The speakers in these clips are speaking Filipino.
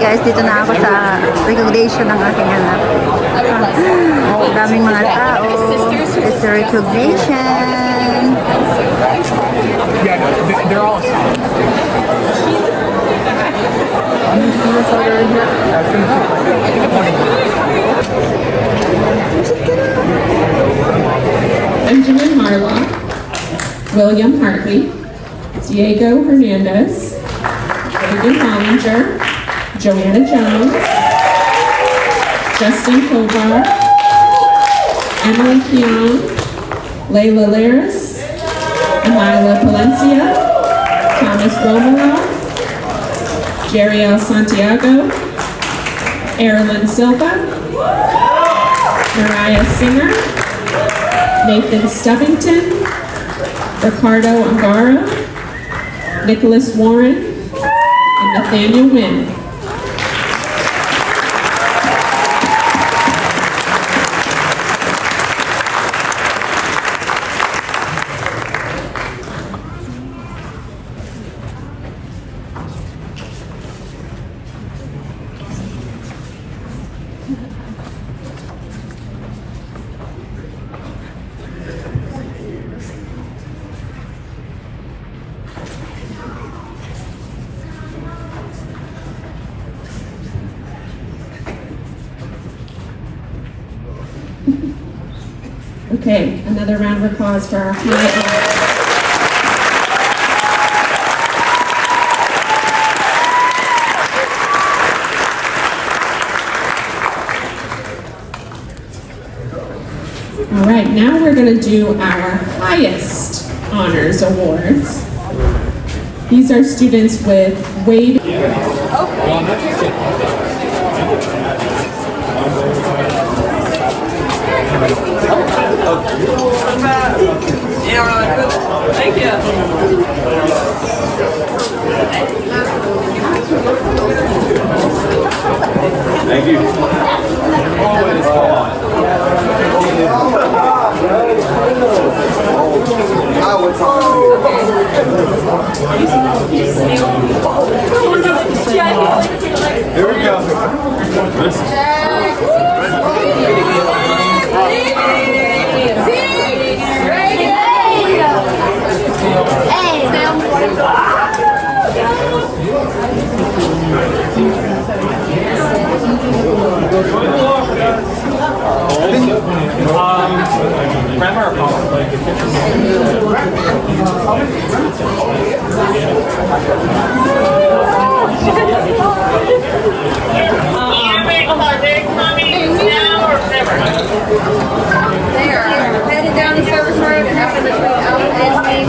guys, dito na ako sa recognition ng aking anak. Daming mga tao. It's a recognition. Yeah, they're all Benjamin Marlock, William Hartley, Diego Hernandez, Reagan Hollinger, Joanna Jones, Justin Kovar, Emily Keon, Layla Laris, Amila Palencia, Thomas Romero, Jeriel Santiago, Erilyn Silva, Mariah Singer, Nathan Stubbington, Ricardo Angara, Nicholas Warren, and Nathaniel Wynn. Okay, another round of applause for our high. All right, now we're going to do our highest honors awards. These are students with Wade. Thank you. Thank you. Here we go. Grandma or They are headed down the service road and up in between Allen and Main.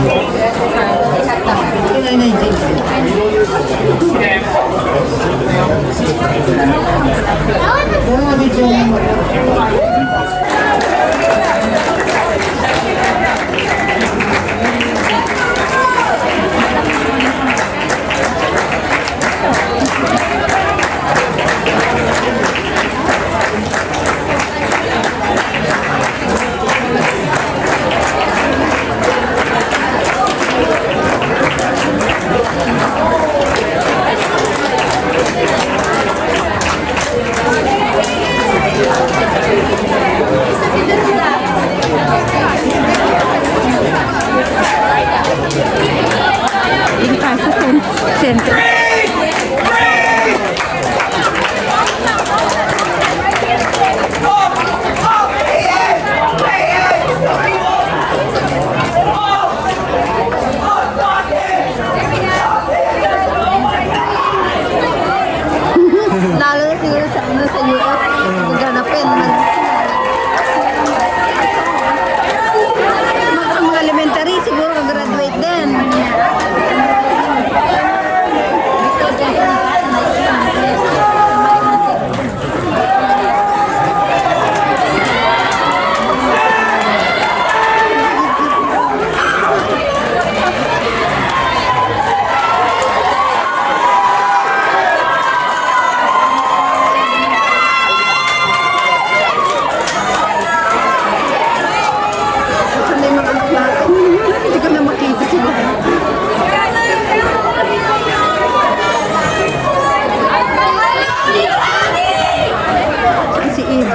si Eve.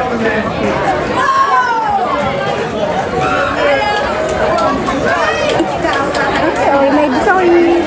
Okay, may Zoe.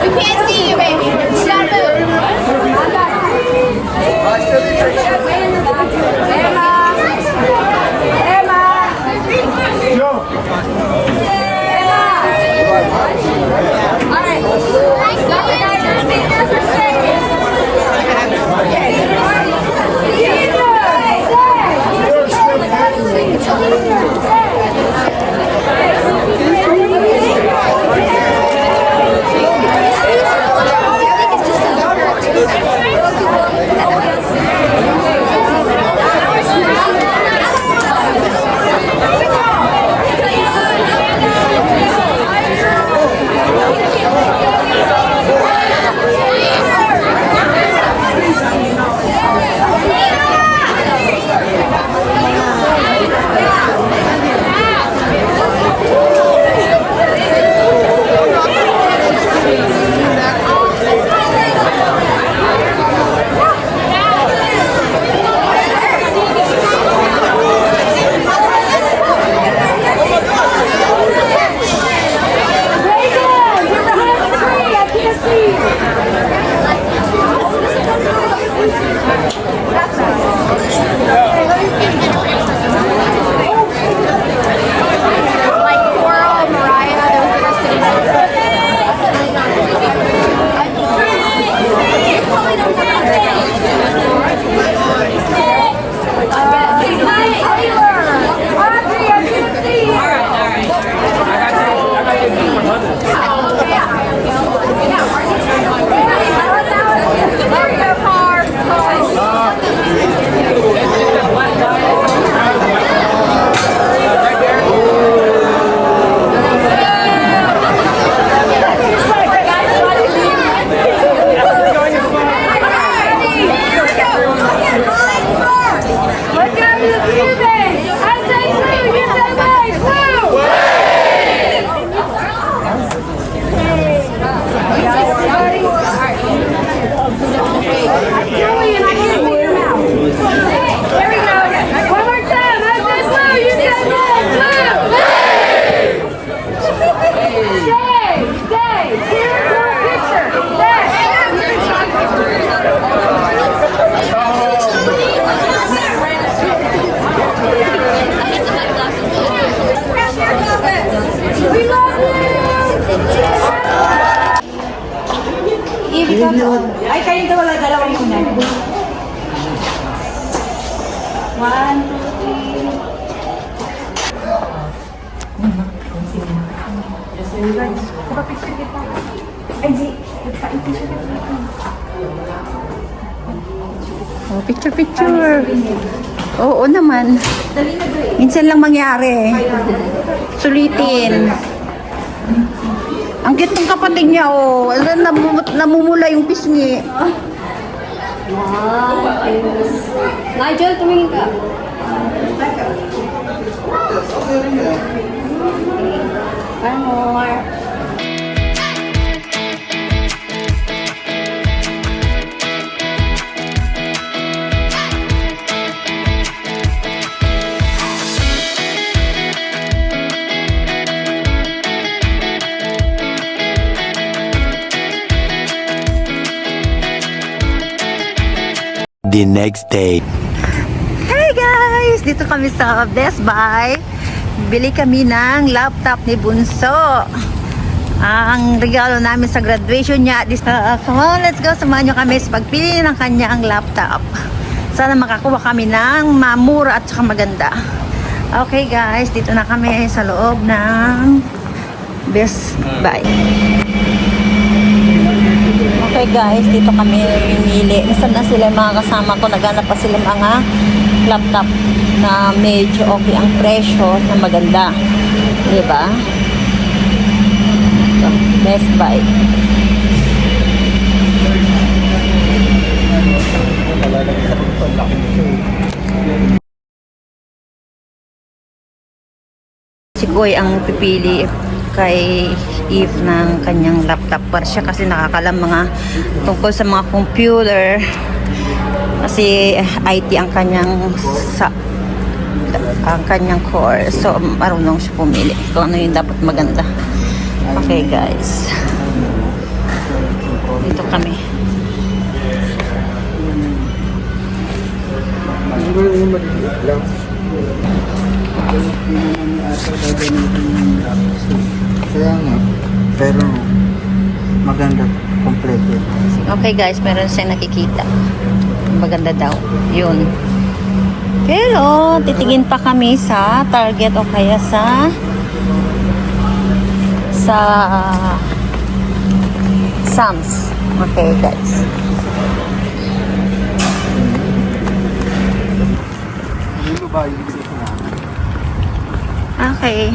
We can't see you, baby. You gotta Ay, kayo daw wala dalawang muna. 1, 2, 3. Ay, di. Oh, picture, picture. Oo naman. Minsan lang mangyari. Sulitin. Ang cute ng kapatid niya, oh. Namumula yung pisngi. Nigel, tumingin ka. One more. The next day. Hey guys! Dito kami sa Best Buy. bili kami ng laptop ni Bunso. Ang regalo namin sa graduation niya. Come on, let's go. Samahan nyo kami sa pagpili ng kanyang laptop. Sana makakuha kami ng mamura at saka maganda. Okay guys, dito na kami sa loob ng Best Buy. Okay guys, dito kami pumili. Nasaan na sila mga kasama ko? Naghanap pa sila mga laptop na medyo okay ang presyo na maganda. Diba? Ito, Best Buy. Si Koy ang pipili kay Eve ng kanyang laptop para siya kasi nakakalam mga tungkol sa mga computer kasi IT ang kanyang course, so marunong siya pumili kung ano yung dapat maganda. Okay guys, dito kami. Kaya nga, pero maganda, kompleto. Okay guys, meron siyang nakikita. Maganda daw. Yun. Pero, titingin pa kami sa Target o kaya sa Sam's. Okay guys. Okay.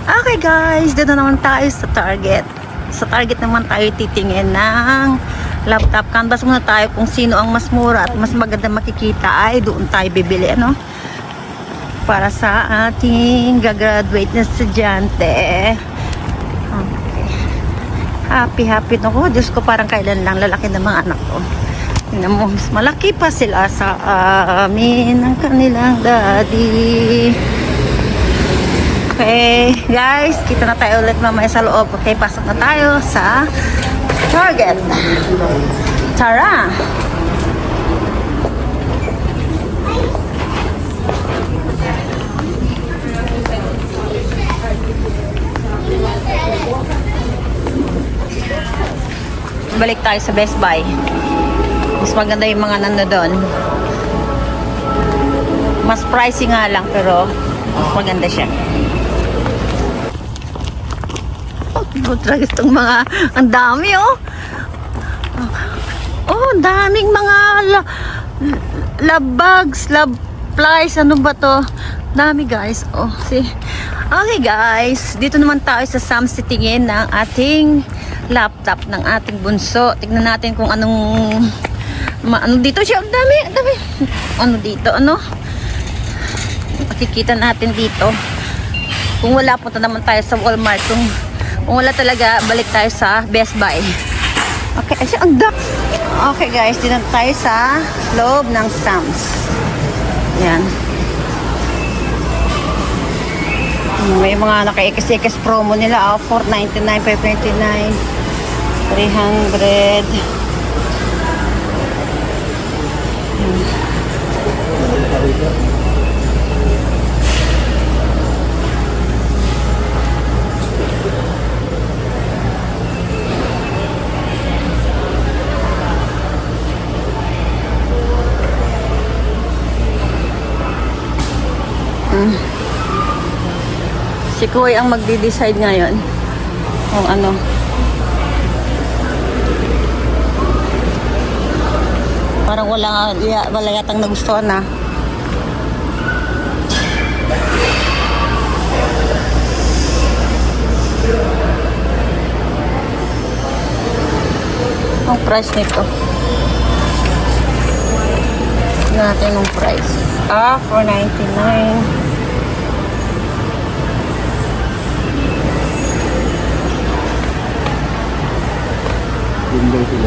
Okay guys, dito naman tayo sa Target. Sa Target naman tayo titingin ng laptop. Canvas muna tayo kung sino ang mas mura at mas maganda makikita ay doon tayo bibili, ano? Para sa ating gagraduate na estudyante. Okay. Happy na ko. Diyos ko, parang kailan lang lalaki ng mga anak ko. Tingnan mo, mas malaki pa sila sa amin ng kanilang daddy. Okay, guys, kita na tayo ulit mamaya sa loob. Okay, pasok na tayo sa Target. Tara! Balik tayo sa Best Buy. Mas maganda yung mga nando doon. Mas pricey nga lang, pero mas maganda siya. Talaga itong mga, ang dami oh. Oh, daming mga lab bags, lab plies, ano ba to? Dami guys. Oh, see. Okay guys, dito naman tayo sa Sam's titingin ng ating laptop ng ating bunso. Tingnan natin kung anong ano dito siya. Ang dami. Ano dito, ano? Makikita natin dito. Kung wala, punta naman tayo sa Walmart. Kung wala talaga, balik tayo sa Best Buy. Okay, okay guys, dito tayo sa loob ng Sam's. Yan. May mga naka-ekis promo nila. $4.99, $5.99, $300. Si Kuy ang magde-decide ngayon kung ano. Parang wala yatang nagustuhan na. Ang price nito. Tignan natin yung price. $4.99. Windows 11.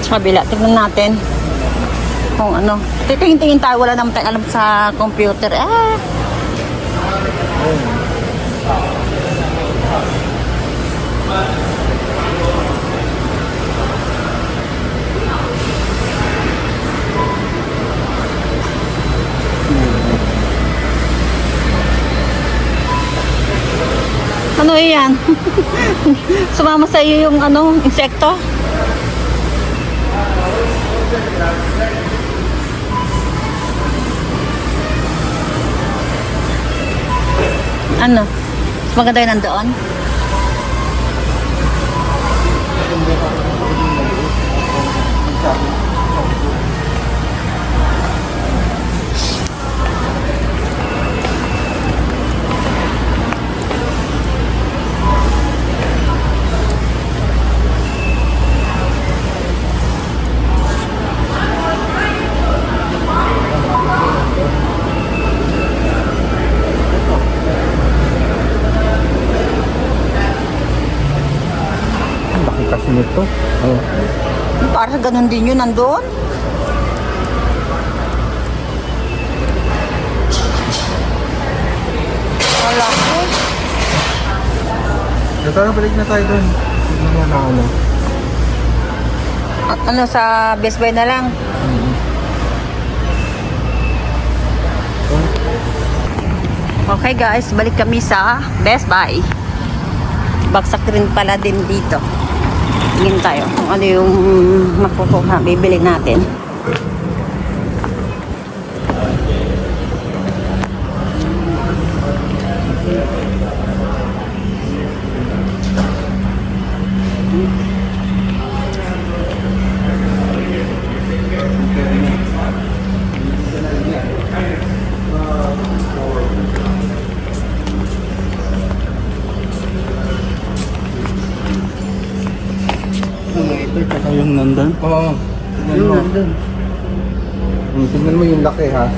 Sa kabila, tignan natin. Kung ano. Titingin-tingin tayo, wala naman tayong alam sa computer. Ano yan? Sumama sa iyo yung ano, insekto? Ano? Mas maganda yun nandoon? Laki kasi nito. Oh. Para ganun din yun nandoon? Wala ko. Tara, balik na tayo doon. Hindi nga na ano. Ano, sa Best Buy na lang? Okay guys, balik kami sa Best Buy. Bagsak rin pala din dito. Tingin tayo kung ano yung makukuha, bibili natin. Ito, tsaka yung nandun. Oo. Yung nandun. Tignan mo yung laki ha.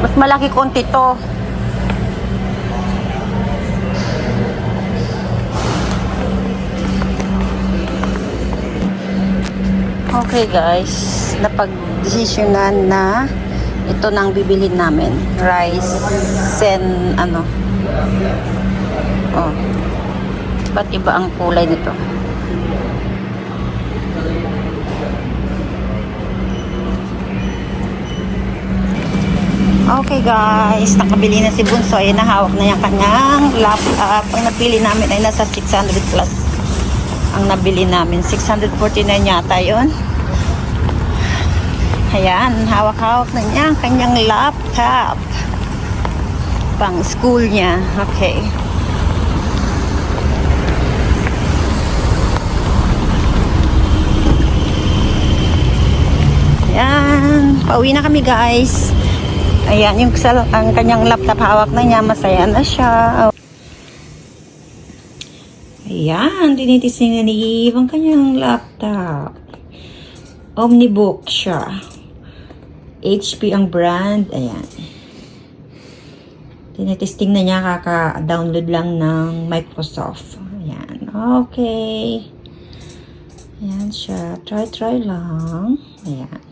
Mas malaki konti to. Okay guys, napag-desisyonan na ito nang bibilhin namin. Rice and ano. Oh. Ba't iba ang kulay nito? Okay guys, nakabili na si Bunso. Ayan, nahawak na yung kanyang laptop. Ang napili namin ay nasa 600 plus. Ang nabili namin 649 yata yun. Ayan, hawak-hawak na niya ang kanyang laptop pang school niya. Okay. Ayan, pauwi na kami guys. Ayan, ang kanyang laptop hawak na niya, masaya na siya. Ayan, tinitising na ni Eve ang kanyang laptop. Omnibook siya. HP ang brand. Ayan. Tinitesting na niya, kaka-download lang ng Microsoft. Ayan. Okay. Ayan siya. Try lang. Ayan.